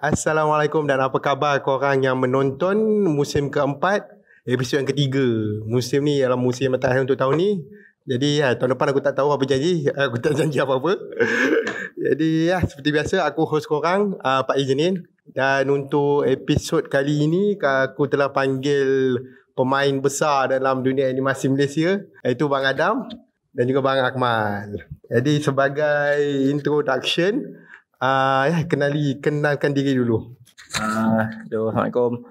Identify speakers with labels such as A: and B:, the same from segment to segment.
A: Assalamualaikum dan apa khabar korang yang menonton musim keempat, episod yang ketiga. Musim ni adalah musim yang terakhir untuk tahun ni. Jadi tahun depan aku tak tahu apa janji. Aku tak janji apa-apa. Jadi seperti biasa aku host korang, Pak Ijenin. Dan untuk episod kali ini aku telah panggil pemain besar dalam dunia animasi Malaysia, iaitu Bang Adam dan juga Bang Akmal. Jadi sebagai introduction, kenalkan diri dulu.
B: Assalamualaikum.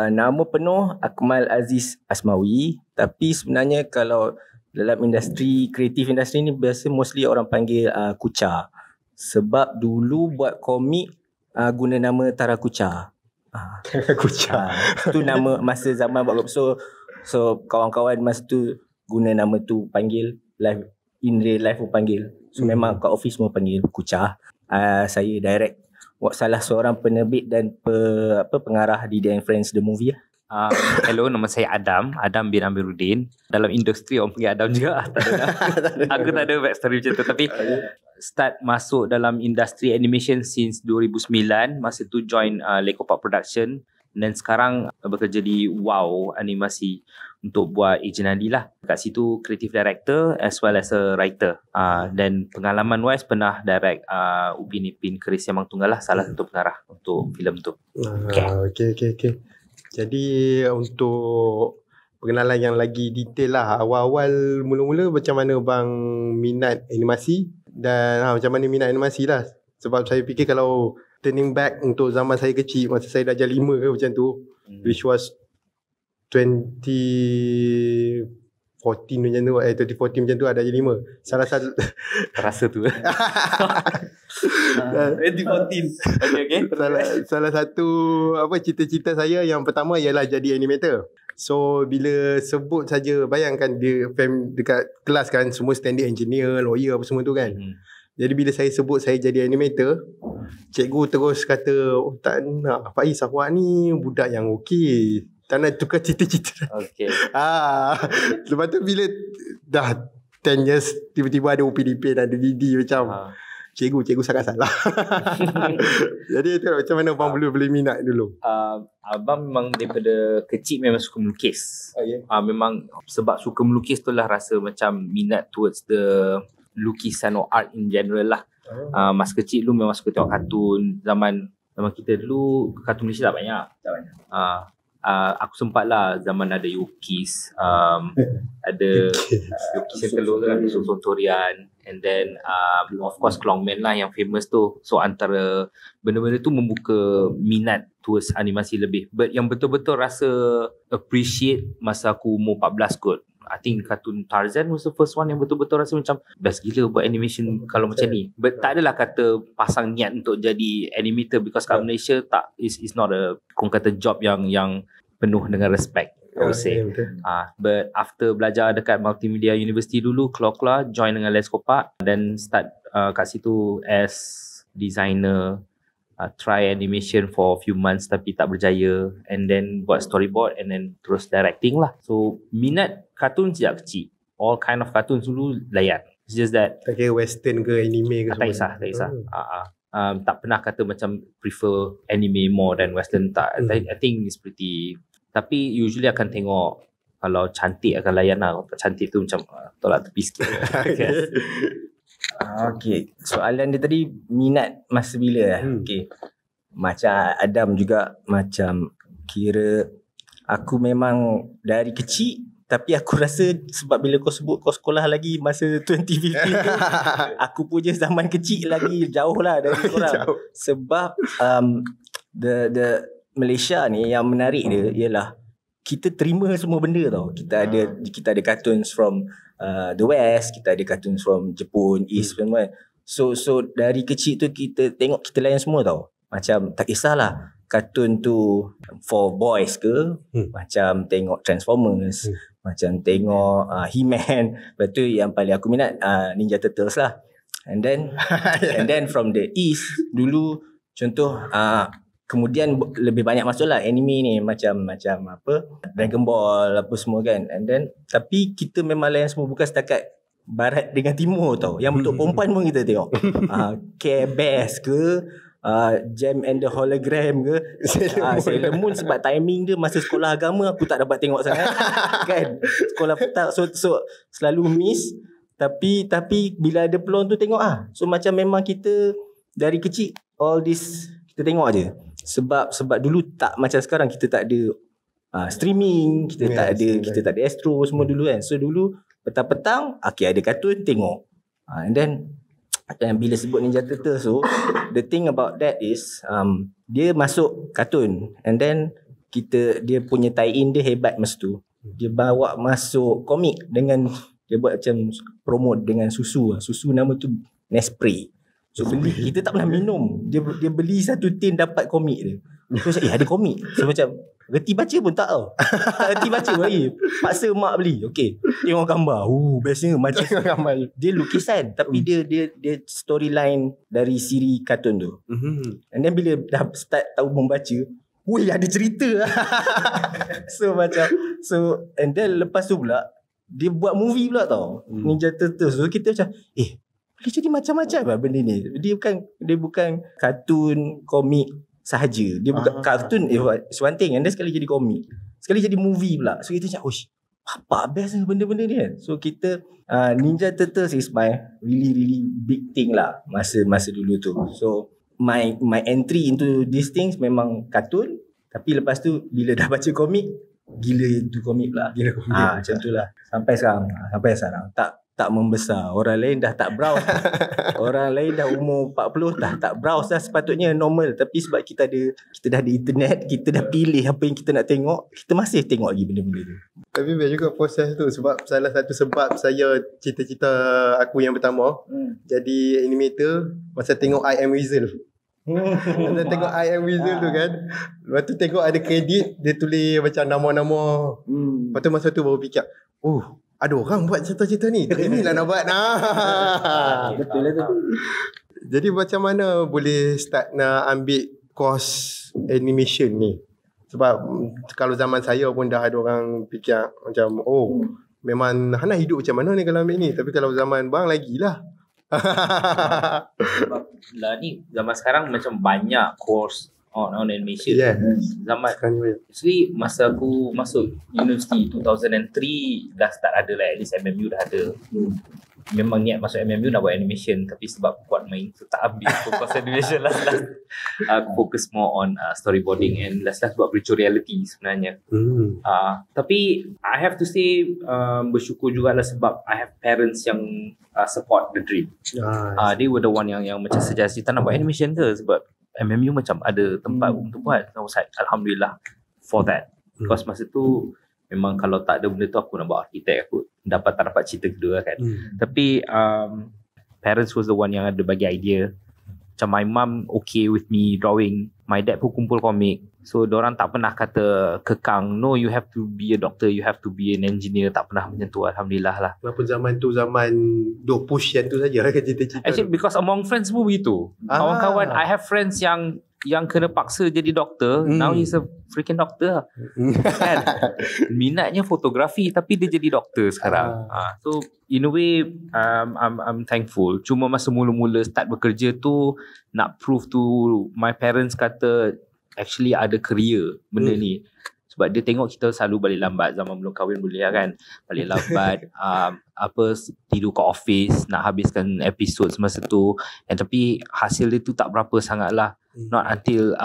B: Nama penuh Akmal Aziz Asmawi, tapi sebenarnya kalau dalam industri, kreatif industri ni biasa mostly orang panggil Kucha. Sebab dulu buat komik guna nama Tara Kucha.
A: Kucha.
B: Itu nama masa zaman buat komik. So kawan-kawan masa tu guna nama tu panggil, live in real life pun panggil. So memang kat office semua panggil Kucha. Saya direct salah seorang penerbit dan pengarah Didi and Friends The Movie.
C: Hello, nama saya Adam bin Amiruddin. Dalam industri orang panggil Adam juga. Aku tak ada backstory macam tu. Tapi start masuk dalam industri animation since 2009. Masa tu join Lekopak Production. Dan sekarang bekerja di Wow Animasi untuk buat Agent Ali lah. Kat situ creative director as well as a writer. Dan pengalaman wise pernah direct Upin Ipin Keris Yamang Tunggal lah, salah satu pengarah untuk filem tu.
A: Okay. Jadi untuk pengenalan yang lagi detail lah, awal-awal mula-mula macam mana bang minat animasi dan macam mana minat animasi lah. Sebab saya fikir kalau turning back untuk zaman saya kecil, masa saya darjah 5 ke macam tu, which was 2014 macam tu, 2014 macam tu, ada darjah 5. Salah satu
C: Rasa tu 2014. Okay.
A: Salah satu cita-cita saya yang pertama ialah jadi animator. So bila sebut saja, bayangkan dia dekat kelas kan, semua standard engineer, lawyer apa semua tu kan. Jadi bila saya sebut saya jadi animator, cikgu terus kata, tak nak Pak Is, awak ni budak yang okey, tak nak tukar cita-cita.
C: Okay.
A: Lepas tu bila dah 10 years tiba-tiba ada Upin Ipin, ada Didi, macam cikgu sangat salah. Jadi tu macam mana abang boleh minat dulu?
C: Abang memang daripada kecil memang suka melukis. Memang sebab suka melukis tu lah rasa macam minat towards the lukisan or art in general lah. Masa kecil dulu memang suka tengok kartun. Zaman kita dulu kartun Malaysia tak banyak. Aku sempat lah zaman ada Yukis, ada Yukis yang telur kan, Sontorian, and then of course Klongman lah yang famous tu. So antara benda-benda tu membuka minat towards animasi lebih. But yang betul-betul rasa appreciate masa aku umur 14 kot, I think kartun Tarzan was the first one yang betul-betul rasa macam best gila buat animation kalau macam ni. But tak adalah kata pasang niat untuk jadi animator, because kat Malaysia tak is not a kata job yang penuh dengan respect, I would say. But after belajar dekat Multimedia University dulu, keluar join dengan Lekopak, then start kat situ as designer, try animation for a few months tapi tak berjaya, and then buat storyboard, and then terus directing lah. So minat kartun sejak kecil, all kind of cartoons dulu layan. It's just that
A: tak kira western ke anime ke
C: tak kisah. Tak pernah kata macam prefer anime more than western, tak. I think it's pretty, tapi usually akan tengok kalau cantik akan layan lah. Kalau cantik tu macam tolak tepi sikit.
B: Okay, soalan dia tadi minat masa bila Okay, macam Adam juga, macam kira aku memang dari kecil, tapi aku rasa sebab bila kau sebut kau sekolah lagi masa 2015 tu, aku punya zaman kecil lagi jauh lah dari korang. Sebab the Malaysia ni yang menarik dia ialah kita terima semua benda tau. Kita ada cartoons from the West, kita ada cartoons from Jepun, East semua. So dari kecil tu kita tengok, kita layan semua tau. Macam tak kisahlah kartun tu for boys ke, macam tengok Transformers, macam tengok He-Man. Lepas tu yang paling aku minat Ninja Turtles lah. And then from the East dulu, contoh kemudian lebih banyak masuklah anime ni, macam apa Dragon Ball apa semua kan. And then tapi kita memang layan semua, bukan setakat barat dengan timur tau. Yang untuk perempuan pun kita tengok Care Bears ke, Jam and the Hologram ke, Sailor Moon sebab timing dia masa sekolah agama aku tak dapat tengok sangat kan, sekolah petang, so selalu miss. Tapi bila ada peluang tu tengok so macam memang kita dari kecil all this kita tengok aje. Sebab dulu tak macam sekarang, kita tak ada streaming, kita tak ada Astro semua dulu kan. So dulu petang-petang ada kartun tengok. And then bila sebut Ninja Turtle, so the thing about that is dia masuk kartun and then dia punya tie-in dia hebat masa tu. Dia bawa masuk komik dengan dia buat macam promote dengan susu nama tu Nespresso. So kita tak pernah minum. Dia beli satu tin dapat komik dia. So ada komik. So macam reti baca pun tak tahu. Tak reti baca lagi. Paksa mak beli. Okay, tengok gambar. Bestnya macam gambar. Dia lukisan tapi dia storyline dari siri kartun tu. And then bila dah start tahu membaca, ada cerita. So and then lepas tu pula dia buat movie pula tau, Ninja Turtles. So kita macam boleh jadi macam-macam lah benda ni. Dia bukan kartun komik sahaja. Dia bukan kartun one thing, and then sekali jadi komik, sekali jadi movie pula. So kita macam apa best benda-benda ni kan. So kita Ninja Turtles is my really really big thing lah masa dulu tu. So my entry into these things memang kartun, tapi lepas tu bila dah baca komik, gila itu komik pula. Macam tu lah sampai sekarang tak membesar. Orang lain dah tak browse. Orang lain dah umur 40 dah tak browse dah, sepatutnya normal. Tapi sebab kita dah ada internet, kita dah pilih apa yang kita nak tengok, kita masih tengok lagi benda-benda tu.
A: Tapi best juga proses tu. Sebab salah satu sebab saya cita-cita aku yang pertama jadi animator masa tengok I Am Weasel. Masa tengok I Am Weasel tu kan, lepas tu tengok ada kredit, dia tulis macam nama-nama. Lepas tu masa tu baru fikir, ada orang buat cerita-cerita ni. Inilah nak buat.
B: Betul lah tu.
A: Jadi macam mana boleh start nak ambil course animation ni? Sebab kalau zaman saya pun dah ada orang fikir macam memang Hana hidup macam mana ni kalau ambil ni. Tapi kalau zaman bang lagilah.
C: Sebab ni zaman sekarang macam banyak course on animation. Zaman actually masa aku masuk universiti 2003 dah start ada lah, at least MMU dah ada. Memang niat masuk MMU nak buat animation, tapi sebab kuat main tu tak habis fokus animation last. Aku fokus more on storyboarding and last buat virtual reality sebenarnya. Tapi I have to say bersyukur jugalah sebab I have parents yang support the dream. They were the one yang macam suggest kita nak buat animation ke, sebab MMU macam ada tempat untuk buat. Alhamdulillah for that. Because masa tu memang kalau tak ada benda tu aku nak buat arkitek, aku tak dapat cerita kedua kan. Tapi parents was the one yang ada bagi idea. Macam my mum okay with me drawing, my dad pun kumpul komik. So diorang tak pernah kata kekang, no you have to be a doctor, you have to be an engineer. Tak pernah macam tu, alhamdulillah lah.
A: Kenapa zaman tu zaman do push yang tu saja kan cita-cita.
C: Actually because among friends pun begitu. Kawan-kawan, I have friends yang kena paksa jadi doktor. Now he's a freaking doctor kan. Minatnya fotografi tapi dia jadi doktor sekarang. So in a way I'm thankful. Cuma masa mula-mula start bekerja tu nak prove to my parents kata actually ada career benda ni. Sebab dia tengok kita selalu balik lambat. Zaman belum kahwin boleh lah kan, balik lambat. Tidur kat office, nak habiskan episod semasa tu. Tapi hasil dia tu tak berapa sangat lah. Not until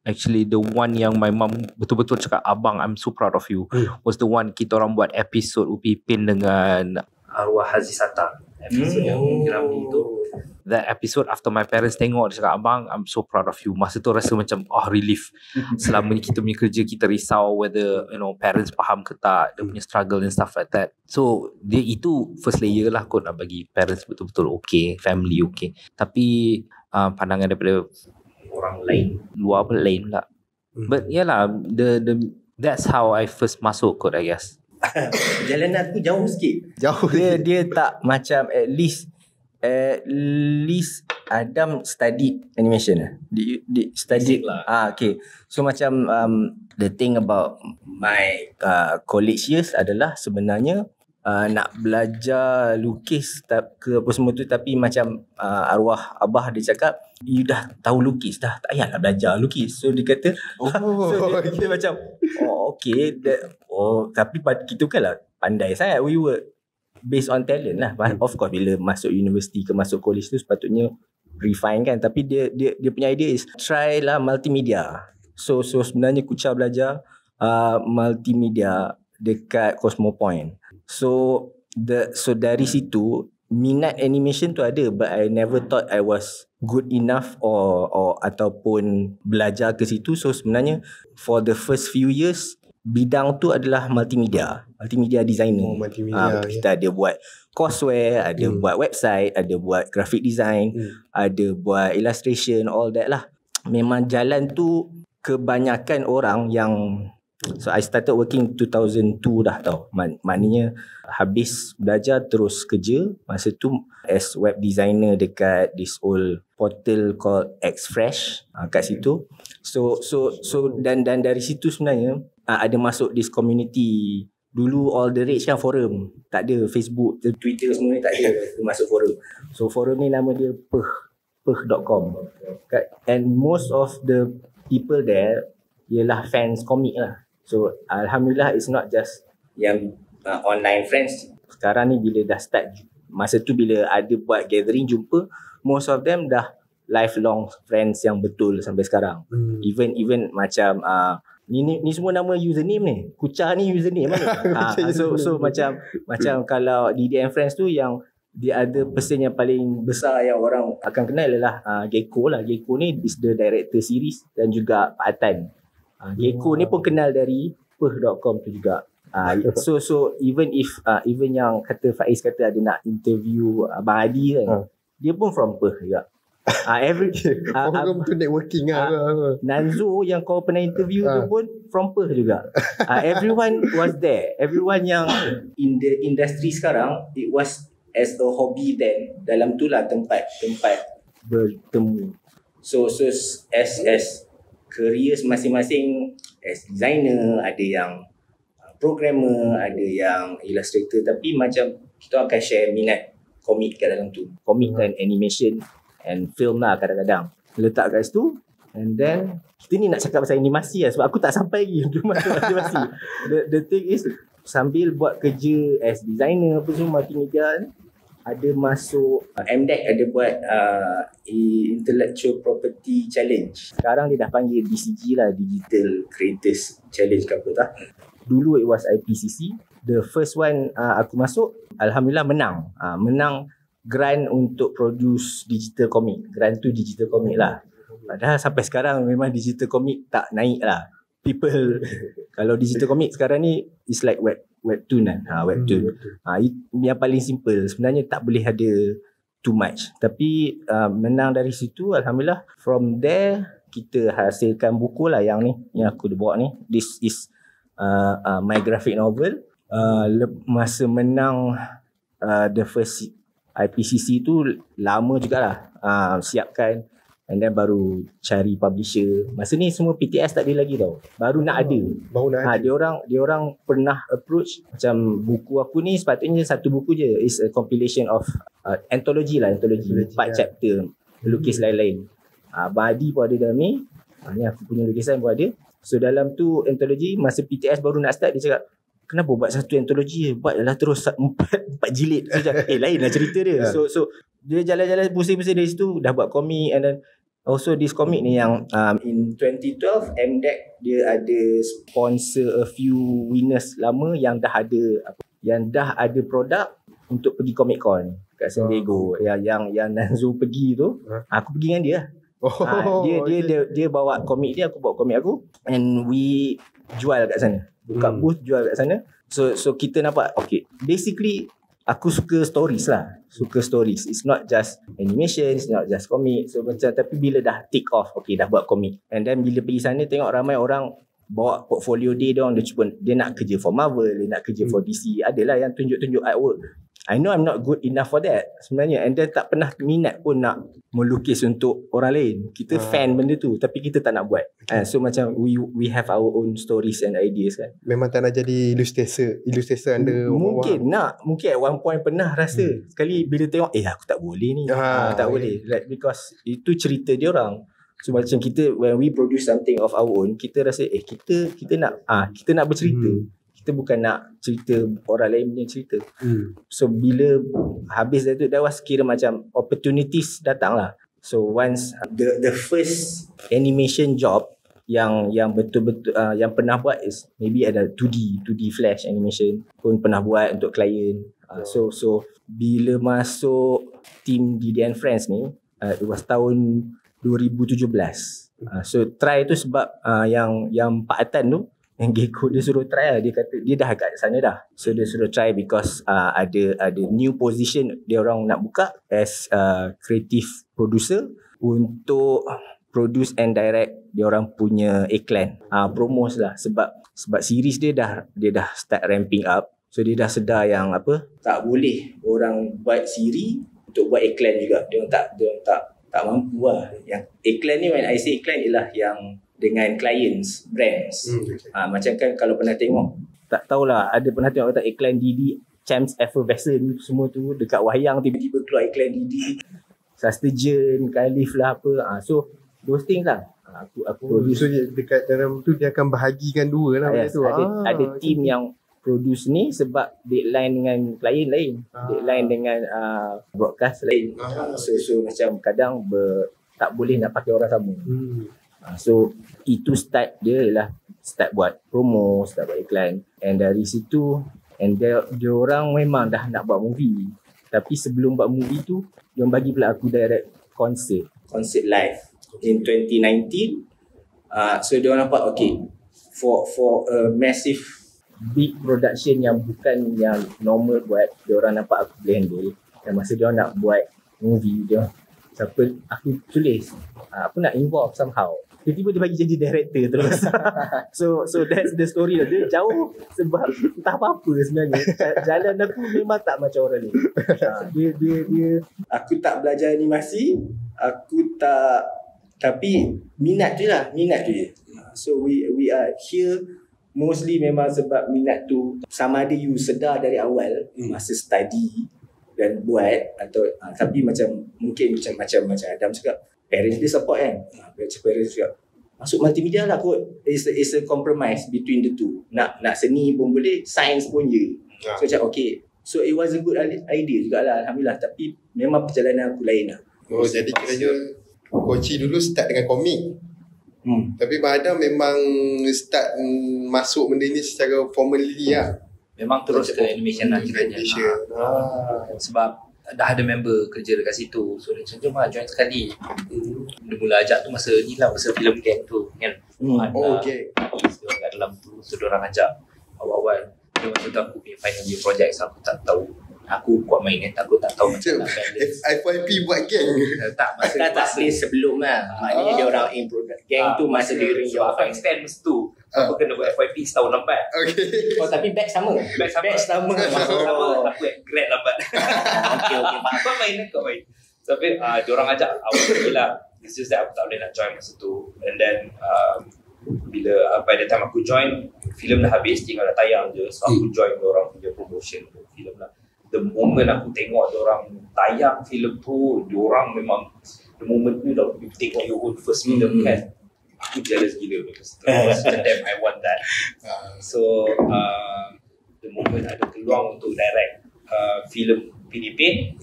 C: actually the one yang my mom betul-betul cakap, abang I'm so proud of you, was the one kita orang buat episod Upi Pin dengan arwah Haji Sata. Episod yang Ramli tu. That episode after my parents tengok, dia cakap, abang I'm so proud of you. Masa tu rasa macam relief. Selama ni kita punya kerja, kita risau whether parents faham ke tak, dia punya struggle and stuff like that. So dia itu first layer lah kot, nak bagi parents betul-betul okay, family okay. Tapi pandangan daripada orang lain, luar pun lain pula. But yalah, that's how I first masuk kot, I guess.
B: Perjalanan aku jauh sikit. Dia tak macam at least Adam study animation lah. Di study lah. Okay. So macam the thing about my college years adalah sebenarnya nak belajar lukis ke apa semua tu, tapi macam arwah abah dia cakap, you dah tahu lukis dah, tak payahlah belajar lukis. So dia kata so dia macam okay tapi kita kan lah pandai sangat, we were based on talent lah. Of course bila masuk universiti ke masuk college tu sepatutnya refine kan, tapi dia punya idea is try lah multimedia. So sebenarnya Kucha belajar multimedia dekat Cosmopoint. So dari situ minat animation tu ada, but I never thought I was good enough or ataupun belajar ke situ. So sebenarnya for the first few years bidang tu adalah multimedia designer. Kita ada buat courseware, ada buat website, ada buat graphic design, ada buat illustration, all that lah. Memang jalan tu kebanyakan orang yang so I started working 2002 dah tau. Maknanya habis belajar terus kerja. Masa tu as web designer dekat this old portal called Xfresh kat situ. So dan dari situ sebenarnya ada masuk this community. Dulu all the rage kan forum. Tak ada Facebook, Twitter semua ni tak ada. Masuk forum. So forum ni nama dia peh.com. And most of the people there ialah fans komik lah. So alhamdulillah it's not just yang online friends. Sekarang ni bila dah start, masa tu bila ada buat gathering jumpa, most of them dah lifelong friends yang betul sampai sekarang. Even macam ni semua nama username ni. Kucha ni username mana? So macam kalau DDM Friends tu yang the other person yang paling besar yang orang akan kenal adalah Gecko lah. Gecko ni is the director series dan juga Pak Atan. Gecko ni pun kenal dari peh.com tu juga. So even yang kata Faiz kata ada nak interview Abang Adi kan, dia pun from Peh juga.
A: Forum tu networking
B: Nanzo yang kau pernah interview tu pun from Peh juga. Everyone was there. Everyone yang in the industry sekarang, it was as a hobby then. Dalam tu lah tempat bertemu. So as careers masing-masing, as designer, ada yang programmer, ada yang illustrator, tapi macam kita akan share minat komik kat dalam tu. Komik dan animation and film lah kadang-kadang. Letak kat situ, and then kita ni nak cakap pasal animasi lah, sebab aku tak sampai lagi masuk animasi. The thing is, sambil buat kerja as designer apa semua multimedia, ada masuk MDEC, ada buat Intellectual Property Challenge. Sekarang dia dah panggil DCG lah, Digital Creators Challenge ke apa tak. Dulu it was IPCC. The first one aku masuk, alhamdulillah menang grant untuk produce digital comic. Grant tu digital comic lah. Padahal sampai sekarang memang digital comic tak naik lah. People kalau digital comic sekarang ni is like webtoon kan. Webtoon. Yang paling simple. Sebenarnya tak boleh ada too much. Tapi menang dari situ, alhamdulillah. From there kita hasilkan buku lah yang ni, yang aku dah bawa ni. This is my graphic novel. Masa menang the first IPCC tu lama jugalah siapkan, and then baru cari publisher. Masa ni semua PTS tak ada lagi tau. Baru nak ada. Dia orang pernah approach macam buku aku ni sepatutnya satu buku je. It's a compilation of anthology 4 chapter lukis lain-lain. Abang Adi pun ada dalam ni. Ni aku punya lukisan pun ada. So dalam tu anthology, masa PTS baru nak start, dia cakap, kenapa buat satu antologi, buatlah terus 4 jilid. Lain lah cerita dia. So dia jalan-jalan pusing-pusing dari situ, dah buat komik. And then also this komik ni yang in 2012 MDEC dia ada sponsor a few winners lama yang dah ada produk untuk pergi Comic Con kat San Diego. Yang Nanzo pergi tu, aku pergi dengan dia. Dia bawa komik dia, aku bawa komik aku, and we jual kat sana. Buka booth, jual kat sana. So kita nampak, okay, basically aku suka stories lah. Suka stories. It's not just animation, it's not just comic. So macam, tapi bila dah take off, okay, dah buat komik. And then bila pergi sana tengok ramai orang bawa portfolio dia nak kerja for Marvel, dia nak kerja for DC. Adalah yang tunjuk-tunjuk artwork. I know I'm not good enough for that sebenarnya, and then tak pernah minat pun nak melukis untuk orang lain. Kita fan benda tu tapi kita tak nak buat. So macam we have our own stories and ideas kan.
A: Memang tak nak jadi illustrator under
B: mungkin at one point pernah rasa sekali bila tengok aku tak boleh ni. Tak boleh, like, because itu cerita dia orang. So macam kita when we produce something of our own, kita rasa kita nak bercerita. Kita bukan nak cerita orang lain punya cerita. So bila habis tu, that was kira macam opportunities datang lah. So once the first animation job yang betul-betul yang pernah buat is maybe ada 2D flash animation pun pernah buat untuk klien. So bila masuk team Didi and Friends ni, it was tahun 2017. So try tu sebab yang Pak Atan tu, yang Gecko, dia suruh try lah. Dia kata dia dah kat sana dah. So dia suruh try because ada new position dia orang nak buka as creative producer untuk produce and direct dia orang punya iklan, promos lah. Sebab series dia dah start ramping up. So dia dah sedar yang tak boleh orang buat series untuk buat iklan juga. Dia orang tak mampu lah. Yang iklan ni, when I say iklan, ialah yang dengan clients, brands. Macam kan kalau pernah tengok, tak tahulah, ada pernah tengok kata iklan Didi, Champs Effervescent semua tu, dekat wayang tiba-tiba keluar iklan Didi, Sustagen, Khalif lah apa. So those things lah. Aku produce.
A: So dekat dalam tu dia akan bahagikan dua lah.
B: Yes,
A: tu.
B: Ada team yang produce ni sebab deadline dengan klien lain, deadline dengan broadcast lain. So macam kadang tak boleh nak pakai orang sama. So itu start dia ialah start buat promo, start buat iklan, and dari situ dia orang memang dah nak buat movie. Tapi sebelum buat movie tu, dia bagi pula aku direct concert live in 2019. So dia orang nampak for a massive big production yang bukan yang normal buat, dia orang nampak aku boleh handle. Dan masa dia orang nak buat movie, aku tulis aku nak involve somehow. Tiba-tiba dia bagi jadi director terus. So that's the story lah. Dia jauh sebab entah apa-apa sebenarnya. Jalan aku memang tak macam orang ni. Dia aku tak belajar animasi, tapi minat je. So we are here mostly memang sebab minat tu. Sama ada you sedar dari awal masa study dan buat, atau tapi mungkin macam Adam cakap, parents dia support kan. Parents cakap masuk multimedia lah kot. It's a compromise between the two. Nak seni pun boleh, science pun je. So macam so it was a good idea jugalah, alhamdulillah. Tapi memang perjalanan aku lain lah.
A: Jadi kiranya Koci dulu start dengan komik. Tapi Bang Adam memang start masuk benda ni secara formally lah.
C: Memang terus ke animation lah kiranya. Sebab dah ada member kerja dekat situ. So dia macam jom lah join sekali. Dia mula ajak tu masa film gang tu kan.
A: Okay.
C: Dia orang kat dalam tu. So dia orang ajak awal-awal. Dia masa tu aku punya final year project. So aku tak tahu. Aku kuat main kan. Aku tak tahu macam nak balance.
A: FYP buat gang.
C: Tak, masa
B: tak sebelum lah. Maknanya dia orang in product. Gang tu masa during your
C: aku extend masa tu. Aku kena buat FYP setahun lambat.
A: Okay.
B: tapi batch sama. Batch sama.
C: Aku grad lambat.
B: Okay.
C: Kau main. Tapi diorang ajak awal tu lah. It's just that aku tak boleh nak join masa tu. And then bila by the time aku join, filem dah habis, tinggal dah tayang je. So aku join diorang punya promotion untuk filem lah. The moment aku tengok diorang tayang filem tu, diorang memang the moment tu dah you tengok your own first film kan. Aku jealous gila because damn I want that. So the moment ada peluang untuk direct filem PDP,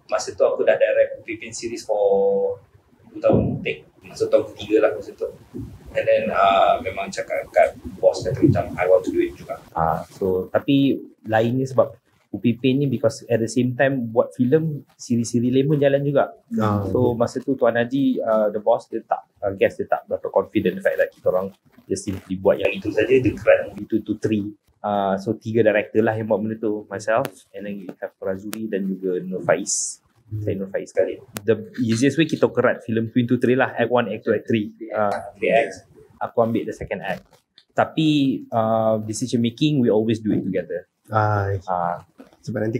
C: masa tu aku dah direct Pipin series for 2 tahun take. Masa tahun ketiga lah masa tu. And then memang cakap kat boss kata macam I want to do it juga.
D: So tapi lainnya sebab UPP ni because at the same time buat filem siri-siri lain pun jalan juga. So masa tu Tuan Haji the boss dia tak dia tak berapa confident the fact that kita orang just simply buat yang itu saja, dia keren itu to 3. So 3 director lah yang buat benda tu, myself and then we have Razuri dan juga Nur Faiz. Saya Nur Faiz sekali. The easiest way kita kerat filem Twin to 3 lah, act 1, act 2, act 3. Aku ambil the second act. Tapi decision making we always do it together.
A: Sebab nanti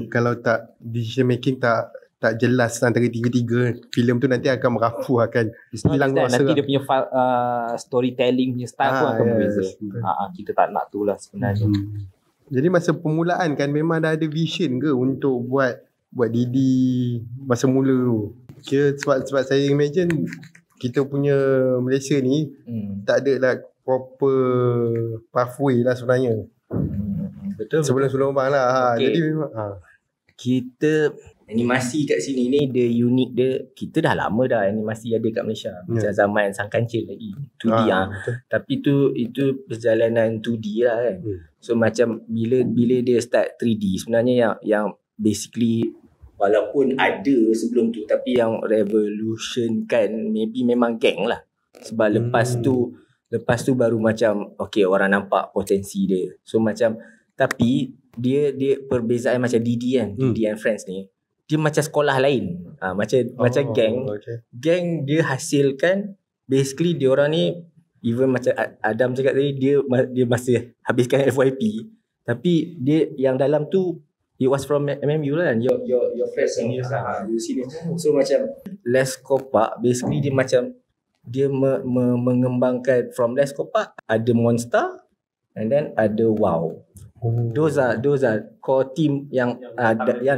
A: kalau tak decision making tak jelas antara tiga-tiga filem tu, nanti akan merapuh, akan hilang
D: Nanti
A: rasa.
D: dia punya storytelling punya style pun akan berbeza. Kita tak nak tu lah sebenarnya.
A: Jadi masa permulaan kan memang dah ada vision ke untuk buat Didi masa mula tu? Kira sebab saya imagine kita punya Malaysia ni tak ada lah proper pathway lah sebenarnya.
B: Betul.
A: Sebelum bang lah.
B: Okay.
A: Jadi memang
B: Kita animasi kat sini ni dia unik dia. Kita dah lama dah animasi ada kat Malaysia. Macam zaman Sang Kancil lagi 2D Tapi itu perjalanan 2D lah kan. So macam bila dia start 3D sebenarnya yang basically walaupun ada sebelum tu, tapi yang revolution kan maybe memang gang lah. Sebab lepas tu baru macam okay, orang nampak potensi dia. So macam tapi dia perbezaan macam Didi kan, Didi and Friends ni, dia macam sekolah lain. Macam gang.
A: Okay.
B: Gang dia hasilkan basically dia orang ni, even macam Adam cakap tadi, dia masih habiskan FYP, tapi dia yang dalam tu it was from MMU lah kan. Your friends seniors lah. So macam Les Kopak basically dia macam dia mengembangkan from Les Kopak ada Monster and then ada WOW. Those are core team yang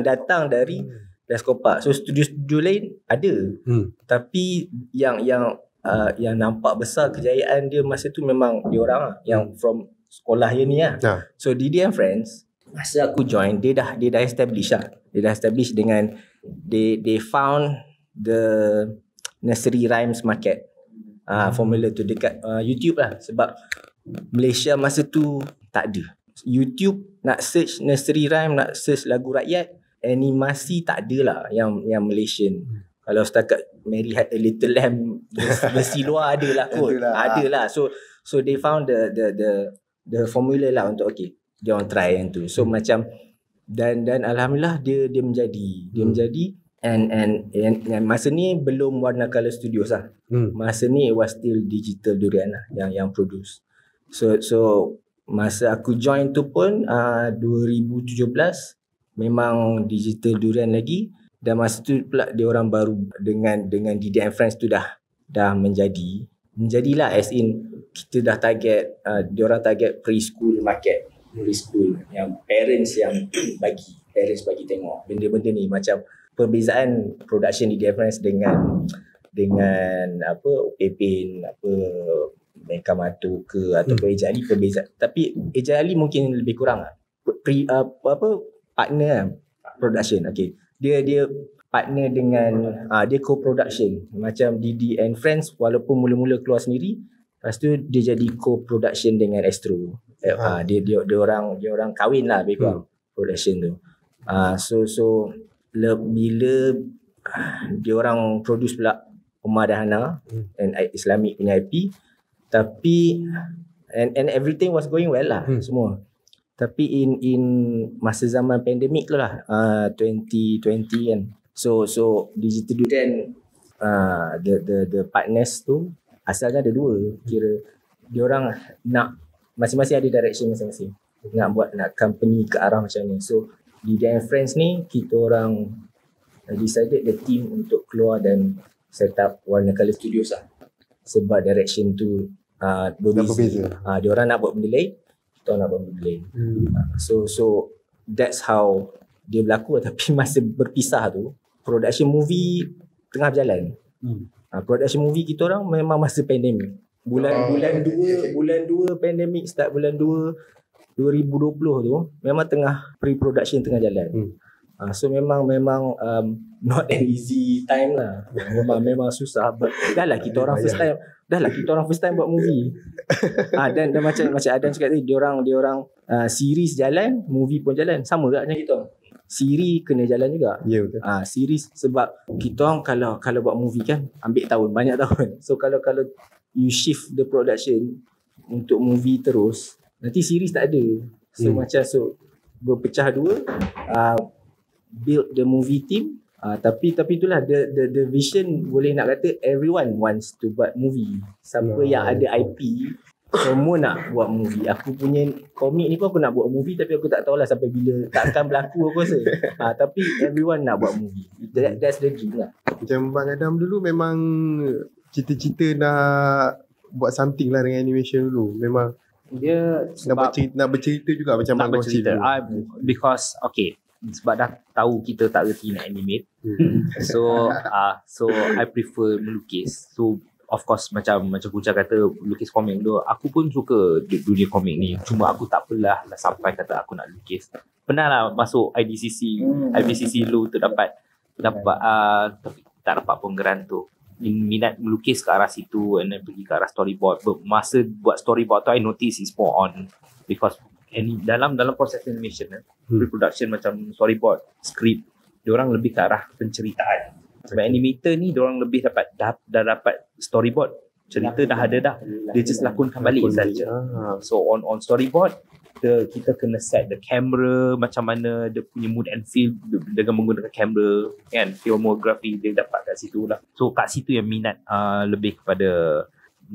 B: datang dari Les Kopak. So studio lain ada. Tapi yang nampak besar kejayaan dia masa tu memang dia orang yang from sekolah yang ni lah. So Didi and Friends masa aku join dia dah establish lah. Dia dah establish dengan they found the nursery rhymes market. Formula tu dekat YouTube lah. Sebab Malaysia masa tu tak ada YouTube, nak search nursery rhyme, nak search lagu rakyat, animasi tak ada lah yang Malaysian. Kalau setakat Mary Had a Little Lamb versi luar ada lah kot. Ada lah. So they found the formula lah untuk okay, dia orang try yang tu. So macam dan alhamdulillah dia menjadi and masa ni belum Warna Colour Studios lah. Masa ni it was still Digital Durian lah yang produce. So masa aku join tu pun 2017 memang Digital Durian lagi, dan masa tu pula dia orang baru dengan Didi and Friends tu dah menjadilah, as in kita dah target dia orang target preschool market, preschool yang parents bagi tengok benda-benda ni. Macam perbezaan production Didi and Friends dengan apa Pepin, apa Meka Matu ke ataupun Eja Ali perbezaan. Tapi Eja Ali mungkin lebih kurang lah. Partner lah, production. Okay. Dia partner dengan dia co-production. Macam Didi and Friends walaupun mula-mula keluar sendiri, lepas tu dia jadi co-production dengan Astro. Dia orang kahwin lah lebih kurang production tu. So bila dia orang produce pula Umar dan Hana and Islamic punya IP, tapi and everything was going well lah semua. Tapi in masa zaman pandemik tu lah 2020 kan. So Digital Durian the partners tu asalnya ada dua. Kira diorang nak masing-masing ada direction masing-masing. Nak company ke arah macam ni. So Didi and Friends ni kita orang decided the team untuk keluar dan set up Warna Colour Studios lah. Sebab direction tu berbeza. Diorang nak buat benda lain, kita nak buat benda lain. So that's how dia berlaku. Tapi masa berpisah tu, production movie tengah berjalan. Production movie kita orang memang masa pandemik. Bulan 2 pandemik, start bulan 2 2020 tu memang tengah pre-production tengah jalan. So memang not an easy time lah. Memang susah. Dah lah kita orang first time buat movie. Dan macam Adam cakap tadi, dia orang series jalan, movie pun jalan. Sama tak macam kita. Series kena jalan juga.
A: Ya, betul.
B: Series sebab kita orang kalau buat movie kan ambil tahun, banyak tahun. So kalau you shift the production untuk movie terus, nanti series tak ada. So macam berpecah dua. Build the movie team, tapi itulah the vision. Boleh nak kata everyone wants to buat movie. Siapa yang ada IP semua nak buat movie. Aku punya komik ni pun aku nak buat movie, tapi aku tak tahulah sampai bila. Tak akan berlaku aku rasa. Tapi everyone nak buat movie. That's the dream lah.
A: Macam Bang Adam dulu memang cita-cita nak buat something lah dengan animation dulu. Memang
C: Dia
A: nak bercerita juga macam
C: nak
A: Bang Kongsi
C: bercerita.
A: dulu.
C: Because okay, sebab dah tahu kita tak reti nak animate. So I prefer melukis. So of course macam Puja kata lukis komik dulu, aku pun suka dunia komik ni. Cuma aku tak pernah lah sampai kata aku nak lukis. Pernah lah masuk IBCC dulu untuk dapat tapi tak dapat pun grant tu. Minat melukis ke arah situ and then pergi ke arah storyboard. But masa buat storyboard tu I notice is more on because dalam proses animation pre-production macam storyboard, script, diorang lebih ke arah penceritaan. Sebab animator ni diorang lebih dah dapat storyboard, cerita dah ada dah, dia just lakonkan balik saja. So on storyboard kita kena set the camera macam mana dia punya mood and feel dengan menggunakan kamera kan, filmography dia dapat kat situ lah. So kat situ yang minat lebih kepada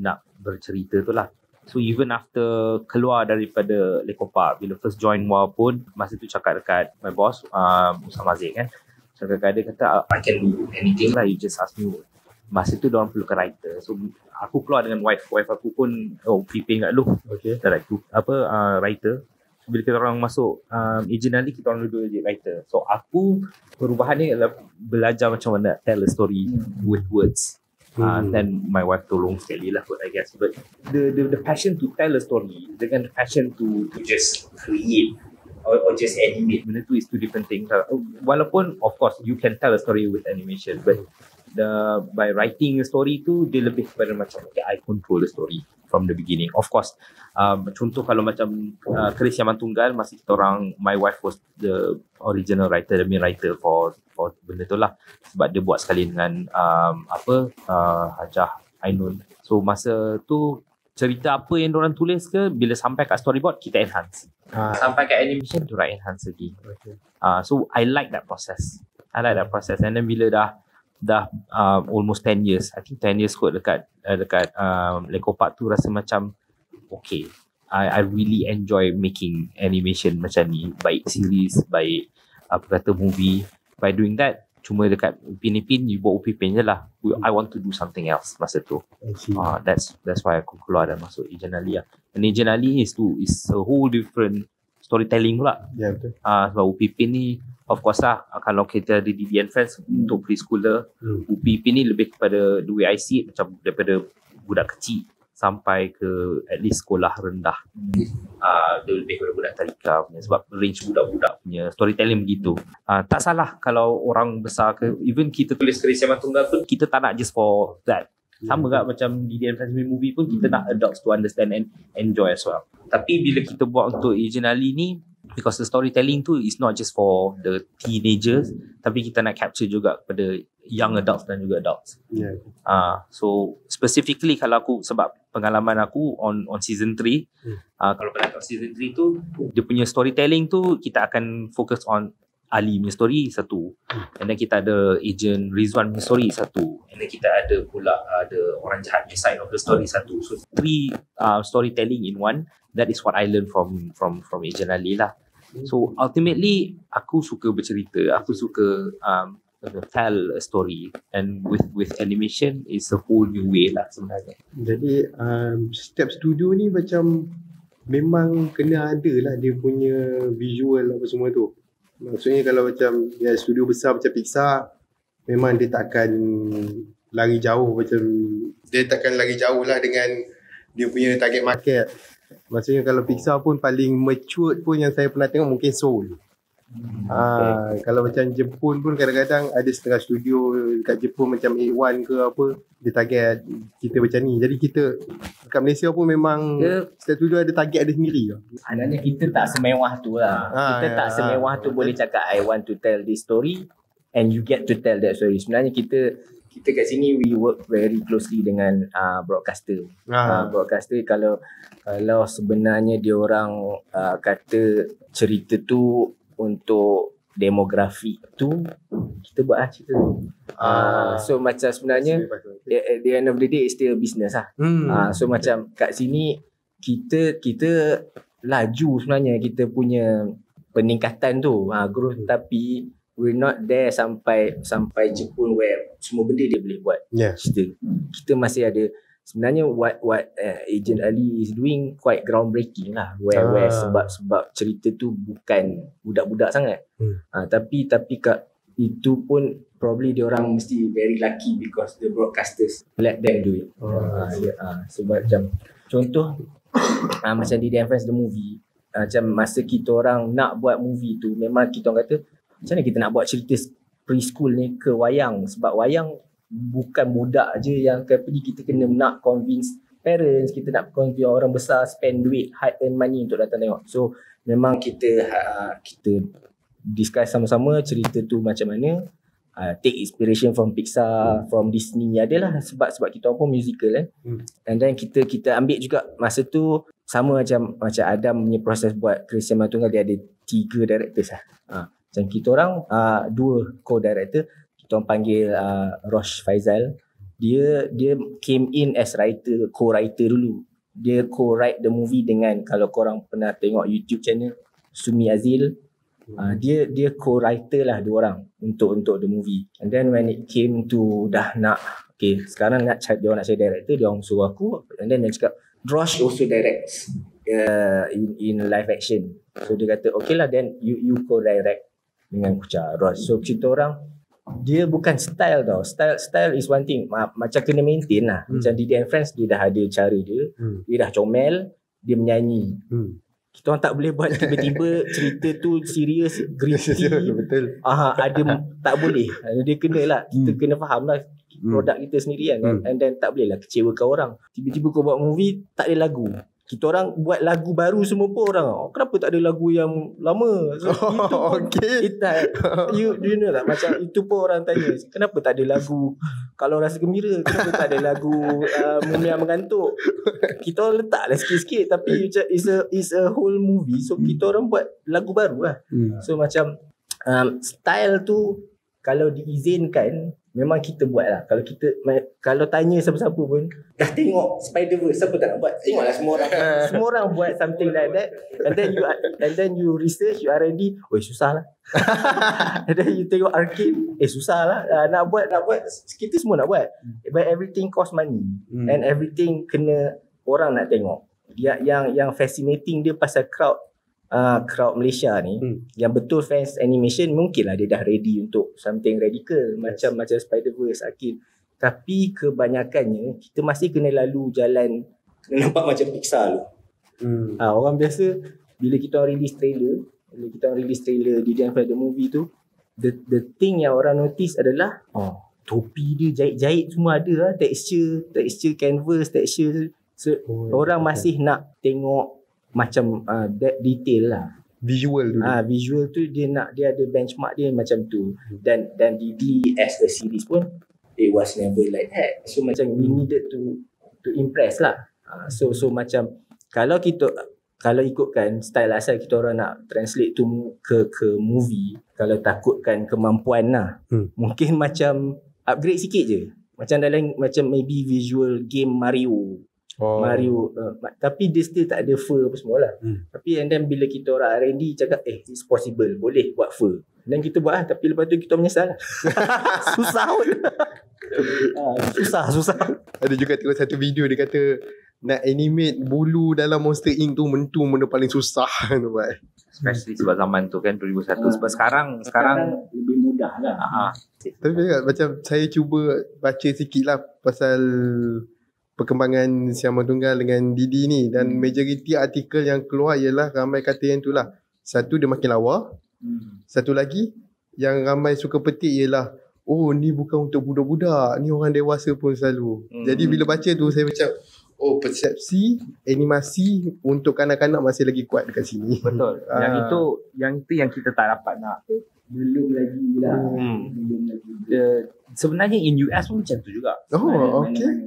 C: nak bercerita tu lah. So even after keluar daripada Lekopak, bila first join WAR pun masa tu cakap dekat my boss Usama Aziz kan, cakap dia kata I can do anything lah, you just ask me. Masa tu diorang perlukan writer. So aku keluar dengan wife aku pun prepare kat lu. Okay. Writer. So, bila kita orang masuk agent Ali, kita orang duduk jadi writer. So aku perubahan ni adalah belajar macam mana tell a story with words. Then my wife tolong sekali lah kot I guess. But the passion to tell a story dengan the passion to just create or just animate, benda tu is two different things. Walaupun of course you can tell a story with animation, but by writing a story tu dia lebih kepada macam okay, I control the story from the beginning. Of course contoh kalau macam Keris Yaman Tunggal, masa kita orang, my wife was the original writer, the main writer for benda tu lah, sebab dia buat sekali dengan Hajah Ainun. So masa tu cerita apa yang diorang tulis ke, bila sampai kat storyboard kita enhance. Sampai kat animation diorang enhance lagi. So I like that process. And then bila dah almost 10 years, I think 10 years kot dekat Lekopak tu, rasa macam okay, I really enjoy making animation macam ni, baik series, baik movie. By doing that, cuma dekat Upin Ipin, you buat Upin Ipin je lah. I want to do something else masa tu. That's why aku keluar dan masuk Agent Ali lah. And Agent Ali is a whole different storytelling pula.
A: Ya, betul.
C: Sebab Upin Ipin ni, of course lah, kalau kita ada DD and Friends untuk preschooler, Upin Ipin ni lebih kepada the way I see it, macam daripada budak kecil sampai ke at least sekolah rendah. Dia lebih kepada budak tadika punya, sebab range budak-budak punya storytelling begitu. Tak salah kalau orang besar ke, even kita tulis Keris Yaman Tunggal pun, kita tak nak just for that. Sama kan macam DD and Friends movie pun, kita nak adults to understand and enjoy as well. Tapi bila kita buat untuk Agent Ali ni, because the storytelling tu is not just for the teenagers, tapi kita nak capture juga kepada young adults dan juga adults. So specifically kalau aku, sebab pengalaman aku on season 3, kalau pada season 3 tu, dia punya storytelling tu kita akan fokus on Ali punya story satu, and then kita ada Agent Rizwan punya story satu, and then kita ada pula ada orang jahat punya side of the story satu. So 3 storytelling in one. That is what I learned from Agent Ali lah. So ultimately aku suka bercerita, aku suka tell a story, and with animation is a whole new way lah sebenarnya.
A: Jadi setiap studio ni macam memang kena ada lah dia punya visual apa semua tu. Maksudnya kalau macam studio besar macam Pixar, memang dia takkan lari jauh lah dengan dia punya target market. Maksudnya kalau Pixar pun paling mature pun yang saya pernah tengok mungkin Soul. Kalau macam Jepun pun kadang-kadang ada setengah studio kat Jepun macam A1 ke apa, dia target kita macam ni. Jadi kita kat Malaysia pun memang setiap studio ada target ada sendiri.
B: Sebenarnya kita tak semewah tu lah. Kita tak semewah tu boleh cakap I want to tell this story and you get to tell that story. Sebenarnya kita kat sini we work very closely dengan broadcaster. Broadcaster kalau sebenarnya dia orang kata cerita tu untuk demografi tu, kita buat cerita tu. So macam sebenarnya at the end of the day it's still business lah. So macam kat sini kita laju sebenarnya kita punya peningkatan tu, growth, tapi we're not there sampai Jepun where semua benda dia boleh buat. Kita masih ada sebenarnya what Agent Ali is doing quite groundbreaking lah, where sebab cerita tu bukan budak-budak sangat. Tapi kat itu pun probably dia orang mesti very lucky because the broadcasters let them do it. Sebab macam contoh macam Didi and Friends the movie, macam masa kita orang nak buat movie tu, memang kita orang kata macam mana kita nak buat cerita preschool ni ke wayang, sebab wayang bukan budak je yang pergi, kita kena nak convince parents, kita nak convince orang besar spend duit, hard earn money untuk datang tengok. So memang kita discuss sama-sama cerita tu macam mana, take inspiration from Pixar, from Disney adalah sebab kita pun musical kan. And then kita ambil juga masa tu sama macam Adam punya proses buat Christian Matunggal, dia ada 3 directors lah. Macam kita orang 2 co-director, kita orang panggil Rosh Faizal. Dia came in as co-writer dulu. Dia co-write the movie dengan, kalau korang pernah tengok YouTube channel Sumi Azil, dia co-writer lah 2 orang untuk the movie. And then when it came to dah nak sekarang dia orang nak cari director, dia orang suruh aku, and then dia cakap Rosh also directs in live action. So dia kata okay lah, then you co-direct dengan Kucha Rosh. So kita orang, dia bukan style tau. Style is one thing, macam kena maintain lah. Macam Didi and Friends, dia dah ada cara dia. Dia dah comel, dia menyanyi. Kita orang tak boleh buat tiba-tiba cerita tu serius, gritty. Betul. Ada tak boleh. Dia kena lah, kita kena faham lah produk kita sendiri kan. And then tak boleh lah kecewakan orang. Tiba-tiba kau buat movie tak ada lagu. Kita orang buat lagu baru semua pun orang, kenapa tak ada lagu yang lama? So, you know tak, macam itu pun orang tanya, kenapa tak ada lagu kalau rasa gembira, kenapa tak ada lagu Mumia mengantuk? Kita orang letak lah sikit-sikit, tapi it's a whole movie. So kita orang buat lagu baru lah. So macam style tu kalau diizinkan memang kita buat lah. Kalau tanya siapa-siapa pun, dah tengok Spider-Verse, siapa tak nak buat? Tengoklah semua orang. Semua orang buat something like that. And then you research, you R&D, susah lah. And then you tengok Arcane, susah lah. Nak buat, kita semua nak buat. But everything cost money. And everything kena orang nak tengok. Yang fascinating dia pasal crowd Malaysia ni, yang betul fans animation, mungkinlah dia dah ready untuk something radical, macam Spider-Verse, Arcane. Tapi kebanyakannya kita masih kena lalu jalan, kena nampak macam Pixar tu. Orang biasa bila kita release trailer Didi and Friends the movie tu, the thing yang orang notice adalah topi dia jahit-jahit semua ada lah, texture canvas, texture. So orang masih nak tengok macam detail lah,
A: visual dulu.
B: Visual tu dia ada benchmark dia macam tu. Dan Didi as a series pun it was never like that. So macam we needed to impress lah. So macam kalau ikutkan style asal kita orang nak translate tu ke movie, kalau takutkan kemampuan lah, mungkin macam upgrade sikit je, macam maybe visual game Mario, tapi dia still tak ada fur apa semua lah. Tapi and then bila kita orang R&D cakap it's possible, boleh buat fur, dan kita buat lah. Tapi lepas tu kita menyesal lah. Susah pun. Susah.
A: Ada juga tengok satu video, dia kata nak animate bulu dalam Monster Inc tu benda paling susah tu buat.
C: Especially sebab zaman tu kan 2001. Sebab sekarang
B: lebih mudah lah.
A: Tapi macam saya cuba baca sikit lah pasal perkembangan Siamang Tunggal dengan Didi ni, dan majoriti artikel yang keluar ialah ramai kata yang tu lah. Satu, dia makin lawa. Satu lagi yang ramai suka petik ialah ni bukan untuk budak-budak, ni orang dewasa pun selalu. Jadi bila baca tu saya macam persepsi animasi untuk kanak-kanak masih lagi kuat dekat sini.
C: Betul. Yang itu yang kita tak dapat nak.
B: Belum lagi lah.
C: Sebenarnya in US pun macam tu juga.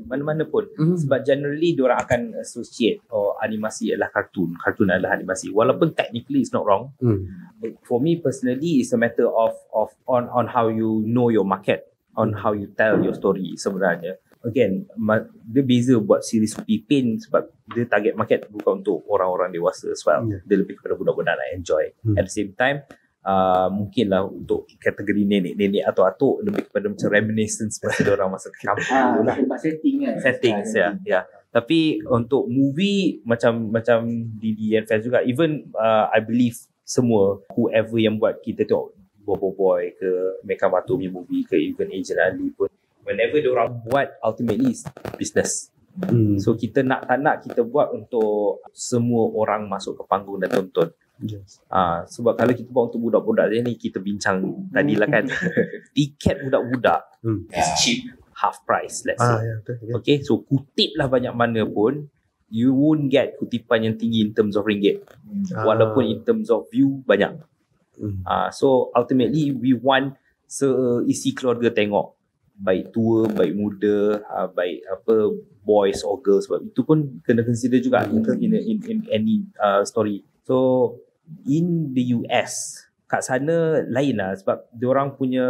C: Mana-mana pun. Sebab generally diorang akan associate animasi adalah kartun adalah animasi, walaupun technically it's not wrong. For me personally, it's a matter of on how you know your market, on how you tell your story sebenarnya.
D: again dia beza buat series Pipin sebab dia target market bukan untuk orang-orang dewasa sebab dia lebih kepada budak-budak nak enjoy. At the same time mungkinlah untuk kategori nenek-nenek atau atuk lebih kepada macam reminiscence masa dia orang masa ke kampung settings ya. Tapi untuk movie macam Didi and fans juga, even I believe semua whoever yang buat kita tengok Bobo Boy ke Meka Matomi movie ke even Agent Ali pun, whenever dia orang buat ultimately is business. So kita tak nak kita buat untuk semua orang masuk ke panggung dan tonton. Sebab kalau kita buat untuk budak-budak ni kita bincang tadi lah kan. Tiket budak-budak is cheap, half price let's say. Okay, so kutip lah banyak mana pun you won't get kutipan yang tinggi in terms of ringgit, walaupun in terms of view banyak. So ultimately we want seisi keluarga tengok, baik tua, baik muda, baik apa boys or girls, sebab itu pun kena consider juga in any story. So in the US kat sana lain lah sebab diorang punya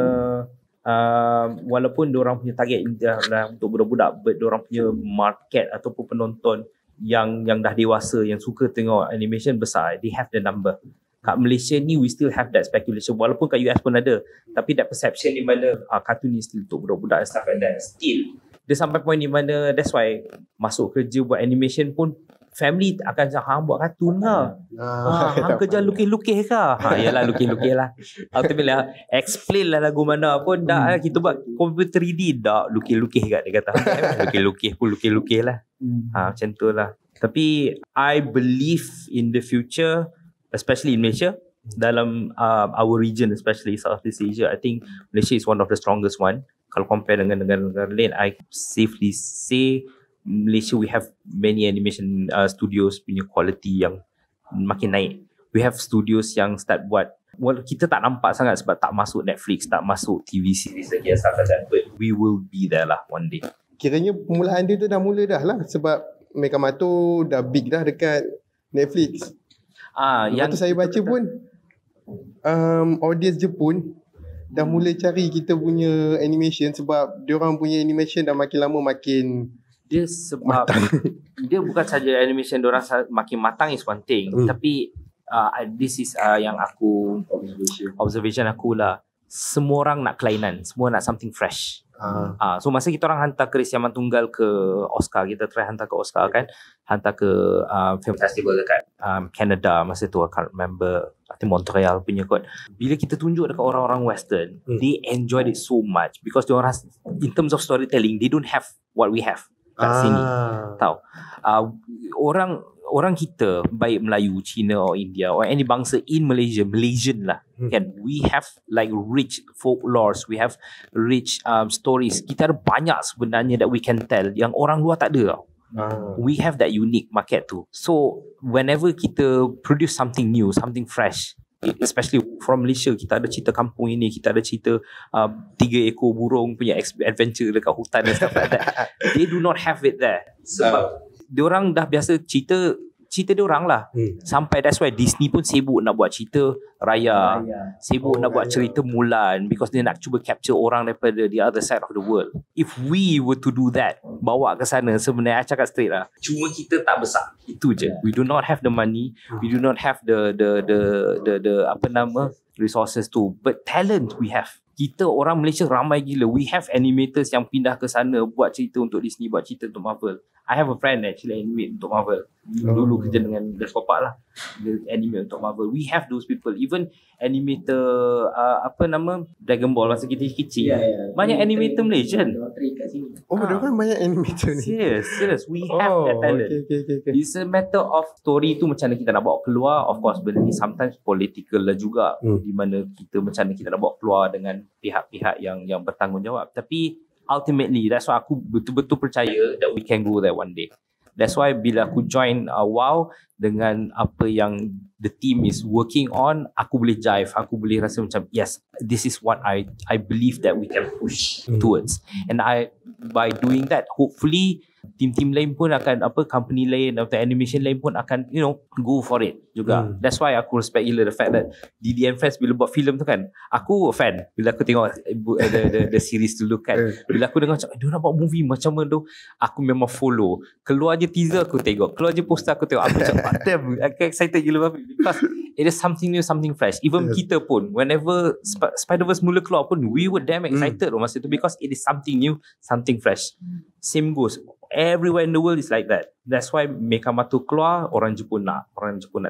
D: walaupun diorang punya target untuk budak-budak, but diorang punya market ataupun penonton yang dah dewasa yang suka tengok animation besar, they have the number. Kat Malaysia ni we still have that speculation, walaupun kat US pun ada, tapi that perception di mana kartun ni still untuk budak-budak and stuff like that, still dia sampai point di mana that's why masuk kerja buat animation pun family akan cakap hang buat kartun lah, hang kerja lukis-lukis ke? Yalah lukis-lukis lah. Ultimately explain lah lagu mana pun dah kita buat komputer 3D dah lukis-lukis kat dia kata lukis-lukis pun lukis-lukis lah. Macam tu lah. Tapi I believe in the future, especially in Malaysia, dalam our region, especially Southeast Asia, I think Malaysia is one of the strongest one. Kalau compare dengan negara-negara lain, I safely say Malaysia we have many animation studios punya quality yang makin naik. We have studios yang start buat, well, kita tak nampak sangat sebab tak masuk Netflix, tak masuk TV series lagi and stuff like that, but we will be there lah one day.
A: Kiranya permulaan dia tu dah mula dah lah sebab Megamato dah big dah dekat Netflix. Yang tu saya baca pun audience Jepun dah mula cari kita punya animation sebab diorang punya animation dah makin lama makin
C: dia sebab dia bukan saja animation diorang makin matang is one thing, tapi this is yang aku observation aku lah, semua orang nak kelainan, semua nak something fresh. So masa kita orang hantar Keris Yaman Tunggal ke Oscar, kita try hantar ke Oscar kan, hantar ke film festival dekat Canada masa tu, I can't remember, I think Montreal punya kot. Bila kita tunjuk dekat orang-orang western, they enjoyed it so much because they orang in terms of storytelling they don't have what we have kat sini. Tahu orang kita, baik Melayu, Cina or India or any bangsa in Malaysia, Malaysian lah kan, we have like rich folklores, we have rich stories. Kita ada banyak sebenarnya that we can tell yang orang luar tak ada. We have that unique market tu. So whenever kita produce something new, something fresh, especially from Malaysia, kita ada cerita kampung ini, kita ada cerita 3 ekor burung punya adventure dekat hutan dan stuff like that. They do not have it there sebab diorang dah biasa cerita diorang lah. Sampai that's why Disney pun sibuk nak buat cerita Raya, sibuk nak buat cerita Mulan, because dia nak cuba capture orang daripada the other side of the world. If we were to do that, bawa ke sana, sebenarnya I cakap straight lah, cuma kita tak besar, itu je. We do not have the money, we do not have the apa nama resources tu, but talent we have. Kita orang Malaysia ramai gila. We have animators yang pindah ke sana buat cerita untuk Disney, buat cerita untuk Marvel. I have a friend actually animate untuk Marvel. Dulu kerja dengan Despopak lah, dia animate untuk Marvel. We have those people. Even animator apa nama Dragon Ball masa kita kecil, banyak animator Malaysian.
A: Diorang banyak animator ni.
C: Serious. We have that talent. Okay. It's a matter of story tu macam mana kita nak bawa keluar. Of course benda ni sometimes political lah juga, di mana kita macam mana kita nak bawa keluar dengan pihak-pihak yang bertanggungjawab. Tapi ultimately that's why aku betul-betul percaya that we can go there one day. That's why bila aku join WOW dengan apa yang the team is working on, aku boleh jive, aku boleh rasa macam yes, this is what I believe that we can push towards. And by doing that, hopefully Team-team lain pun akan company lain atau animation lain pun akan go for it juga. That's why aku respect gila the fact that DDM fans bila buat filem tu kan, aku fan bila aku tengok the series dulu kan. Bila aku dengar macam dia nak buat movie macam mana tu, aku memang follow. Keluar je teaser aku tengok, keluar je poster aku tengok. Aku macam damn, aku excited gila because it is something new, something fresh. Even kita pun whenever Spider-Verse mula keluar pun, we were damn excited masa tu because it is something new, something fresh. Same goes everywhere in the world is like that. That's why Mekama tu keluar, orang Jepun nak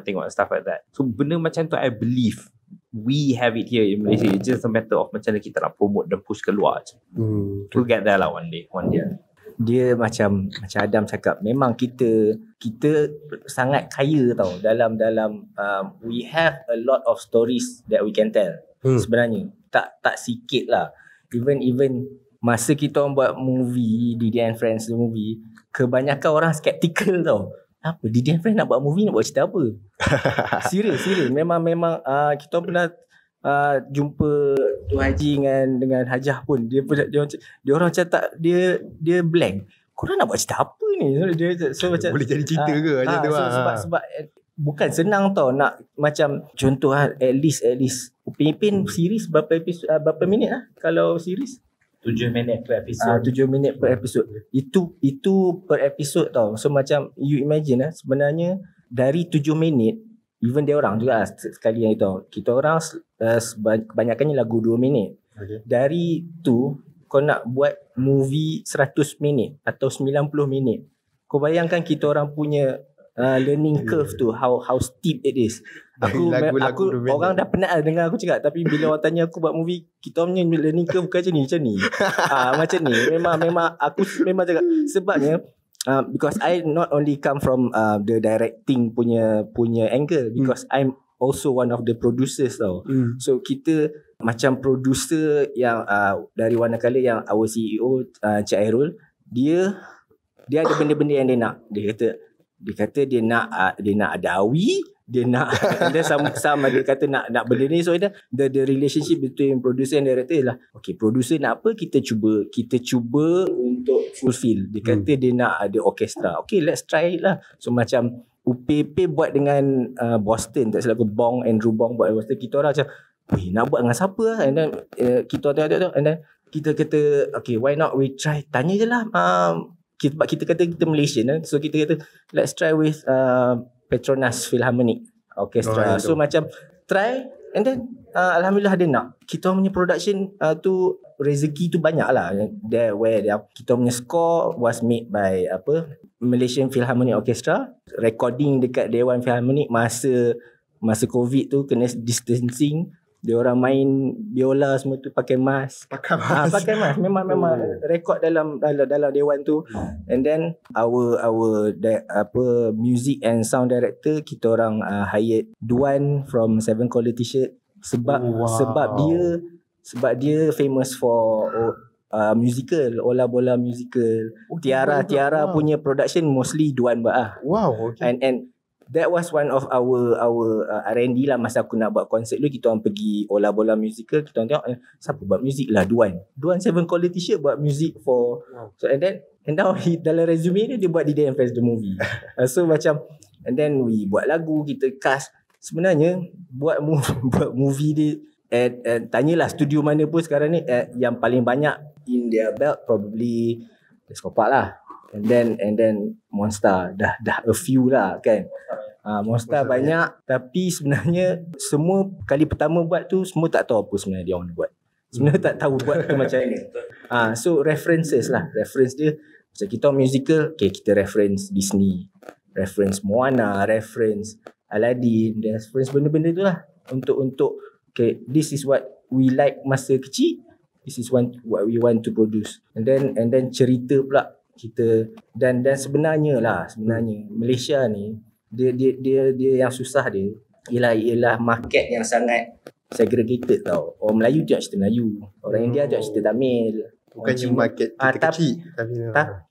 C: tengok and stuff like that. So benda macam tu I believe we have it here in Malaysia. It's just a matter of macam mana kita nak promote dan push keluar je. We'll get there lah one day.
B: Dia macam Adam cakap, memang kita sangat kaya tau dalam we have a lot of stories that we can tell. Sebenarnya tak sikit lah. Even masa kita orang buat movie DDN Friends movie, kebanyakan orang skeptical tau. Apa DDN Friends nak buat movie, nak buat cerita apa? Serius memang kita pernah jumpa Tu Haji dengan Hajah pun, dia orang macam tak, dia blank. Korang nak buat cerita apa ni? So macam
A: boleh jadi cerita ke macam tu
B: sebab bukan senang tau nak macam contoh at least Upin series berapa minit lah kalau series?
D: 7 minit per episod.
B: 7 minit per episod. Itu per episod tau. So macam you imagine sebenarnya dari 7 minit, even dia orang juga sekali yang itu, kita orang kebanyakannya lagu 2 minit. Dari tu kau nak buat movie 100 minit atau 90 minit. Kau bayangkan kita orang punya learning curve tu, how steep it is. Aku orang dah penat dengar aku cakap, tapi bila orang tanya aku buat movie, kita punya learning curve bukan macam ni. Macam ni. Memang aku memang cakap sebabnya because I not only come from the directing punya angle, because I'm also one of the producers tau. So kita macam producer yang dari Warna Colour, yang our CEO Cik Airul, dia ada benda-benda yang dia nak. Dia kata dia nak adawi, dia nak dia sama dia kata nak benda ni. So the relationship between producer and director ialah, okay, producer nak apa, kita cuba untuk fulfill. Dia kata dia nak ada orkestra, okay, let's try it lah. So macam UPP buat dengan Boston, tak silap aku, Andrew Bong buat Boston. Kita orang macam, nak buat dengan siapa lah? And then kita tengok, and then kita kata, okay, why not we try, tanya je lah. Kita kata kita Malaysian, so kita kata let's try with Petronas Philharmonic Orchestra. So macam try, and then alhamdulillah dia nak. Kita punya production tu rezeki tu banyak lah. Kita punya score was made by Malaysian Philharmonic Orchestra. Recording dekat Dewan Philharmonic masa COVID tu, kena distancing. Dia orang main biola semua tu pakai mask. Pakai mask. Memang rekod dalam dewan tu. And then our music and sound director, kita orang hired Duan from Seven Color T-shirt sebab dia famous for musical, Ola Bola musical. Tiara punya production mostly Duan buat .
A: Wow, okay.
B: And that was one of our R&D lah. Masa aku nak buat konsert dulu, kita orang pergi Ola Bola musical, kita orang tengok siapa buat muzik lah, Duan Seven Color T-shirt buat muzik for so and now dalam resume dia buat DDN Friends the movie. So macam, and then we buat lagu, kita cast. Sebenarnya buat movie dia tanyalah studio mana pun sekarang ni, yang paling banyak in their belt probably Descopak lah. And then Monster dah a few lah kan. Monster banyak, tapi sebenarnya semua kali pertama buat tu semua tak tahu apa sebenarnya dia orang buat. Sebenarnya tak tahu buat tu macam ni. So references lah. Reference dia macam kita musical, okay, kita reference Disney, reference Moana, reference Aladdin, reference benda-benda tu lah untuk okay, this is what we like masa kecil, this is what we want to produce. And then cerita pula kita, dan sebenarnya Malaysia ni dia yang susah dia ialah market yang sangat segregated tau. Orang Melayu tengok cerita Melayu, orang India tengok cerita Tamil.
A: Bukannya market kita kecil,